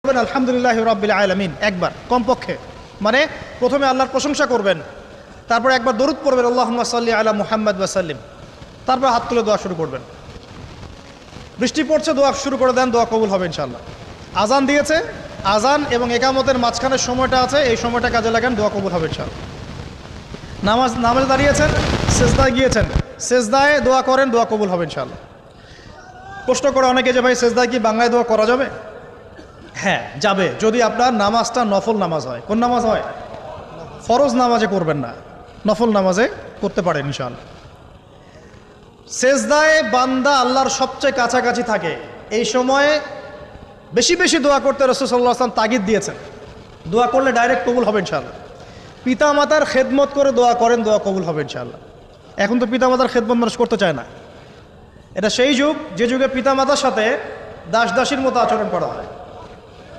আলহামদুলিল্লাহ রাব্বিল আলামিন একবার কমপক্ষে, মানে প্রথমে আল্লাহর প্রশংসা করবেন, তারপর একবার দরুদ পড়বেন আল্লাহুম্মা সাল্লি আলা মুহাম্মাদ ওয়া সাল্লিম, তারপর হাত তুলে দোয়া শুরু করবেন। বৃষ্টি পড়ছে, দোয়া শুরু করে দেন, দোয়া কবুল হবে ইনশাআল্লাহ। আজান দিয়েছে, আজান এবং একামতের মাঝখানের সময়টা আছে, এই সময়টা কাজে লাগান, দোয়া কবুল হবে ইনশাআল্লাহ। নামাজে দাঁড়িয়েছেন, সেজদায় গিয়েছেন, সেজদায় দোয়া করেন, দোয়া কবুল হবে ইনশাআল্লাহ। প্রশ্ন করে অনেকে যে ভাই সেজদায় কি বাংলায় দোয়া করা যাবে? হ্যাঁ যাবে, যদি আপনার নামাজটা নফল নামাজ হয়। কোন নামাজ হয়? ফরজ নামাজে করবেন না, নফল নামাজে করতে পারেন ইনশাআল্লাহ। সেজদায় বান্দা আল্লাহর সবচেয়ে কাছাকাছি থাকে, এই সময়ে বেশি বেশি দোয়া করতে রাসূল সাল্লাল্লাহু আলাইহি ওয়াসাল্লাম তাগিদ দিয়েছেন। দোয়া করলে ডাইরেক্ট কবুল হবে ইনশাআল্লাহ। পিতা মাতার খেদমত করে দোয়া করেন, দোয়া কবুল হবে ইনশাআল্লাহ। এখন তো পিতা মাতার খেদমত মানুষ করতে চায় না। এটা সেই যুগ যে যুগে পিতা মাতার সাথে দাস দাসীর মতো আচরণ করা হয়।